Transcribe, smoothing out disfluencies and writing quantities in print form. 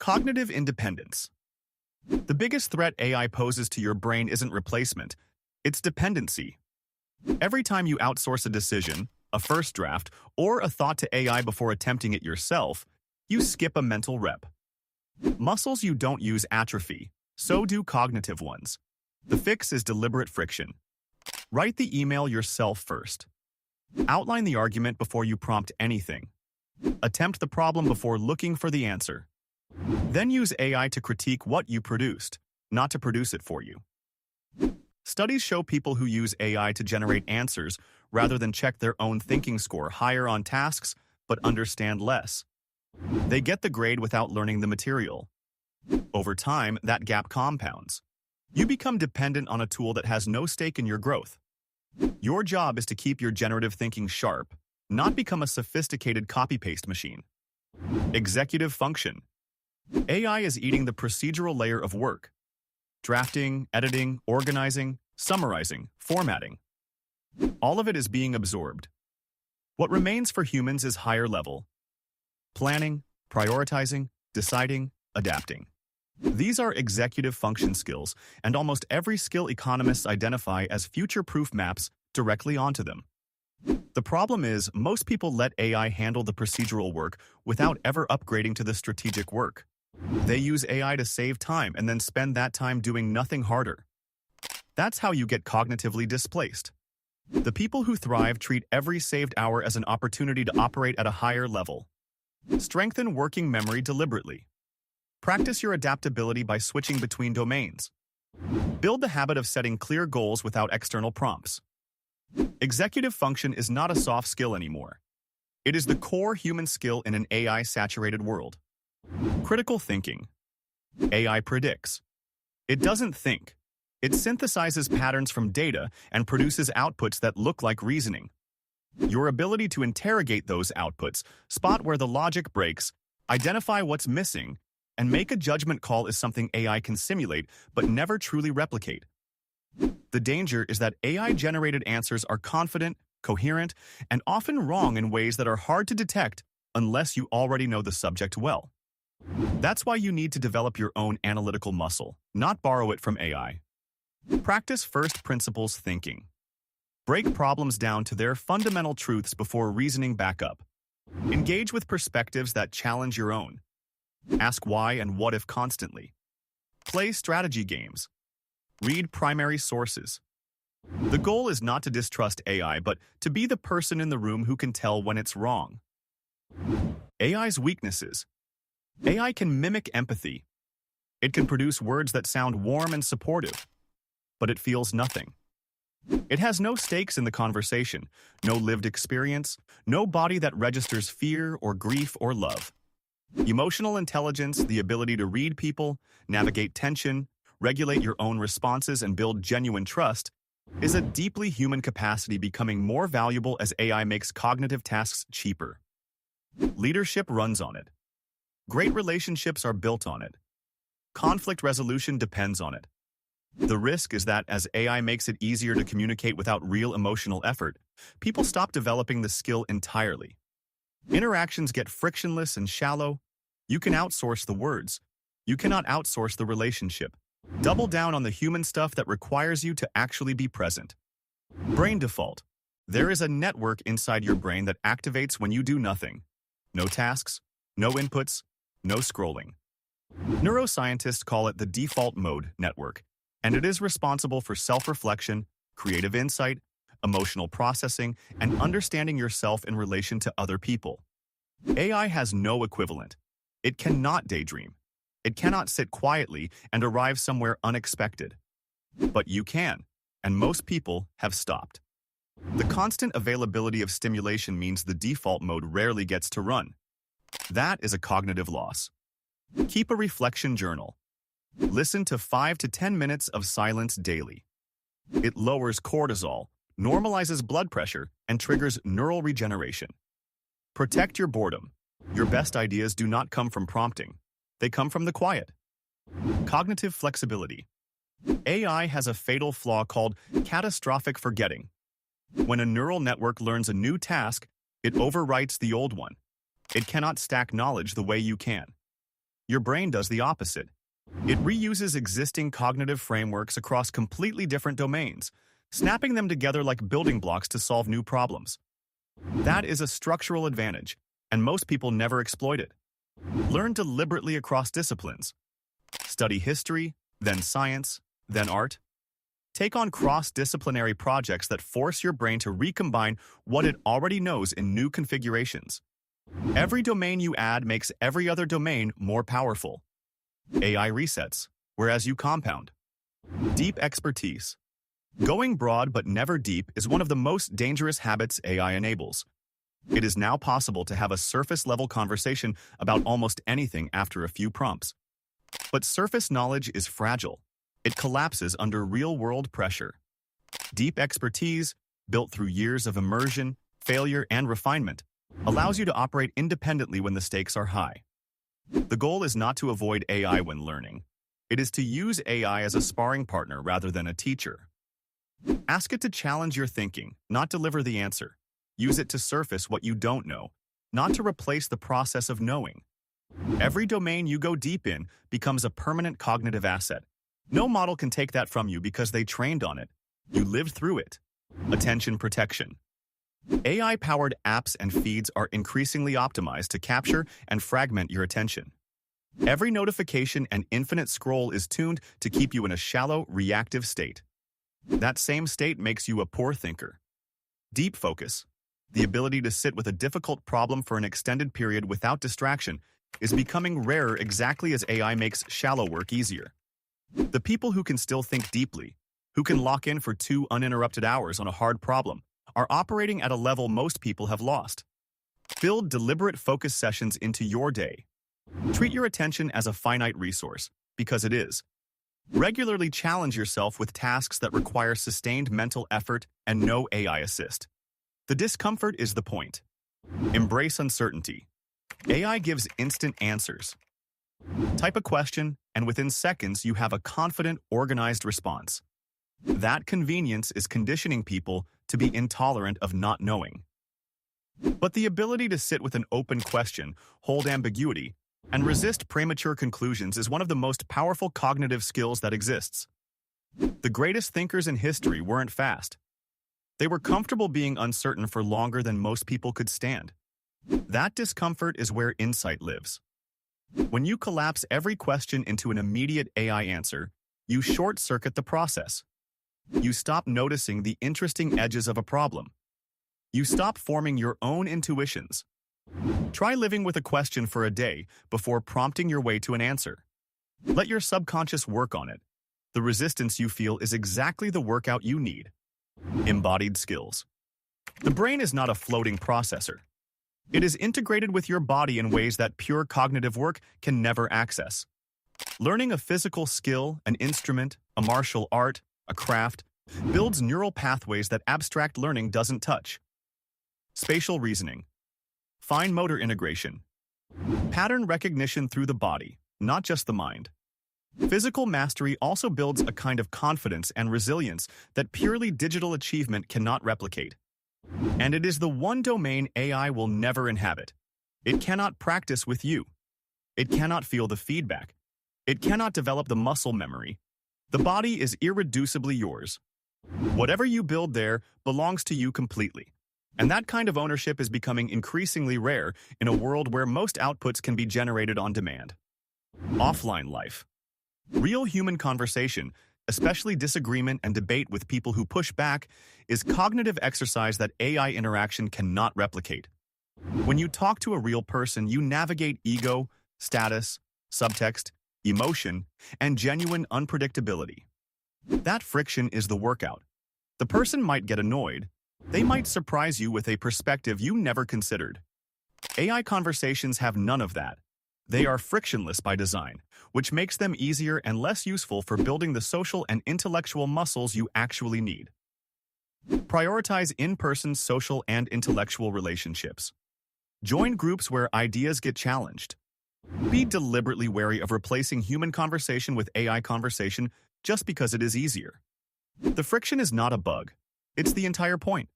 Cognitive independence. The biggest threat AI poses to your brain isn't replacement, it's dependency. Every time you outsource a decision, a first draft, or a thought to AI before attempting it yourself, you skip a mental rep. Muscles you don't use atrophy, so do cognitive ones. The fix is deliberate friction. Write the email yourself first. Outline the argument before you prompt anything. Attempt the problem before looking for the answer. Then use AI to critique what you produced, not to produce it for you. Studies show people who use AI to generate answers rather than check their own thinking score higher on tasks but understand less. They get the grade without learning the material. Over time, that gap compounds. You become dependent on a tool that has no stake in your growth. Your job is to keep your generative thinking sharp, not become a sophisticated copy-paste machine. Executive function. AI is eating the procedural layer of work. Drafting, editing, organizing, summarizing, formatting. All of it is being absorbed. What remains for humans is higher level. Planning, prioritizing, deciding, adapting. These are executive function skills, and almost every skill economists identify as future-proof maps directly onto them. The problem is, most people let AI handle the procedural work without ever upgrading to the strategic work. They use AI to save time and then spend that time doing nothing harder. That's how you get cognitively displaced. The people who thrive treat every saved hour as an opportunity to operate at a higher level. Strengthen working memory deliberately. Practice your adaptability by switching between domains. Build the habit of setting clear goals without external prompts. Executive function is not a soft skill anymore. It is the core human skill in an AI-saturated world. Critical thinking. AI predicts. It doesn't think. It synthesizes patterns from data and produces outputs that look like reasoning. Your ability to interrogate those outputs, spot where the logic breaks, identify what's missing, and make a judgment call is something AI can simulate but never truly replicate. The danger is that AI-generated answers are confident, coherent, and often wrong in ways that are hard to detect unless you already know the subject well. That's why you need to develop your own analytical muscle, not borrow it from AI. Practice first principles thinking. Break problems down to their fundamental truths before reasoning back up. Engage with perspectives that challenge your own. Ask why and what if constantly. Play strategy games. Read primary sources. The goal is not to distrust AI, but to be the person in the room who can tell when it's wrong. AI's weaknesses. AI can mimic empathy. It can produce words that sound warm and supportive, but it feels nothing. It has no stakes in the conversation, no lived experience, no body that registers fear or grief or love. Emotional intelligence, the ability to read people, navigate tension, regulate your own responses, and build genuine trust, is a deeply human capacity becoming more valuable as AI makes cognitive tasks cheaper. Leadership runs on it. Great relationships are built on it. Conflict resolution depends on it. The risk is that as AI makes it easier to communicate without real emotional effort, people stop developing the skill entirely. Interactions get frictionless and shallow. You can outsource the words. You cannot outsource the relationship. Double down on the human stuff that requires you to actually be present. Brain default. There is a network inside your brain that activates when you do nothing. No tasks, no inputs, no scrolling. Neuroscientists call it the default mode network, and it is responsible for self-reflection, creative insight, emotional processing, and understanding yourself in relation to other people. AI has no equivalent. It cannot daydream. It cannot sit quietly and arrive somewhere unexpected. But you can, and most people have stopped. The constant availability of stimulation means the default mode rarely gets to run. That is a cognitive loss. Keep a reflection journal. Listen to 5 to 10 minutes of silence daily. It lowers cortisol, normalizes blood pressure, and triggers neural regeneration. Protect your boredom. Your best ideas do not come from prompting. They come from the quiet. Cognitive flexibility. AI has a fatal flaw called catastrophic forgetting. When a neural network learns a new task, it overwrites the old one. It cannot stack knowledge the way you can. Your brain does the opposite. It reuses existing cognitive frameworks across completely different domains, snapping them together like building blocks to solve new problems. That is a structural advantage, and most people never exploit it. Learn deliberately across disciplines. Study history, then science, then art. Take on cross-disciplinary projects that force your brain to recombine what it already knows in new configurations. Every domain you add makes every other domain more powerful. AI resets, whereas you compound. Deep expertise. Going broad but never deep is one of the most dangerous habits AI enables. It is now possible to have a surface-level conversation about almost anything after a few prompts. But surface knowledge is fragile. It collapses under real-world pressure. Deep expertise, built through years of immersion, failure, and refinement, allows you to operate independently when the stakes are high. The goal is not to avoid AI when learning. It is to use AI as a sparring partner rather than a teacher. Ask it to challenge your thinking, not deliver the answer. Use it to surface what you don't know, not to replace the process of knowing. Every domain you go deep in becomes a permanent cognitive asset. No model can take that from you because they trained on it. You lived through it. Attention protection. AI-powered apps and feeds are increasingly optimized to capture and fragment your attention. Every notification and infinite scroll is tuned to keep you in a shallow, reactive state. That same state makes you a poor thinker. Deep focus, the ability to sit with a difficult problem for an extended period without distraction, is becoming rarer exactly as AI makes shallow work easier. The people who can still think deeply, who can lock in for 2 uninterrupted hours on a hard problem, are operating at a level most people have lost. Build deliberate focus sessions into your day. Treat your attention as a finite resource, because it is. Regularly challenge yourself with tasks that require sustained mental effort and no AI assist. The discomfort is the point. Embrace uncertainty. AI gives instant answers. Type a question, and within seconds you have a confident, organized response. That convenience is conditioning people to be intolerant of not knowing. But the ability to sit with an open question, hold ambiguity, and resist premature conclusions is one of the most powerful cognitive skills that exists. The greatest thinkers in history weren't fast. They were comfortable being uncertain for longer than most people could stand. That discomfort is where insight lives. When you collapse every question into an immediate AI answer, you short-circuit the process. You stop noticing the interesting edges of a problem. You stop forming your own intuitions. Try living with a question for a day before prompting your way to an answer. Let your subconscious work on it. The resistance you feel is exactly the workout you need. Embodied skills. The brain is not a floating processor. It is integrated with your body in ways that pure cognitive work can never access. Learning a physical skill, an instrument, a martial art, a craft, builds neural pathways that abstract learning doesn't touch. Spatial reasoning. Fine motor integration. Pattern recognition through the body, not just the mind. Physical mastery also builds a kind of confidence and resilience that purely digital achievement cannot replicate. And it is the one domain AI will never inhabit. It cannot practice with you. It cannot feel the feedback. It cannot develop the muscle memory. The body is irreducibly yours. Whatever you build there belongs to you completely. And that kind of ownership is becoming increasingly rare in a world where most outputs can be generated on demand. Offline life. Real human conversation, especially disagreement and debate with people who push back, is cognitive exercise that AI interaction cannot replicate. When you talk to a real person, you navigate ego, status, subtext, emotion, and genuine unpredictability. That friction is the workout. The person might get annoyed. They might surprise you with a perspective you never considered. AI conversations have none of that. They are frictionless by design, which makes them easier and less useful for building the social and intellectual muscles you actually need. Prioritize in-person social and intellectual relationships. Join groups where ideas get challenged. Be deliberately wary of replacing human conversation with AI conversation just because it is easier. The friction is not a bug. It's the entire point.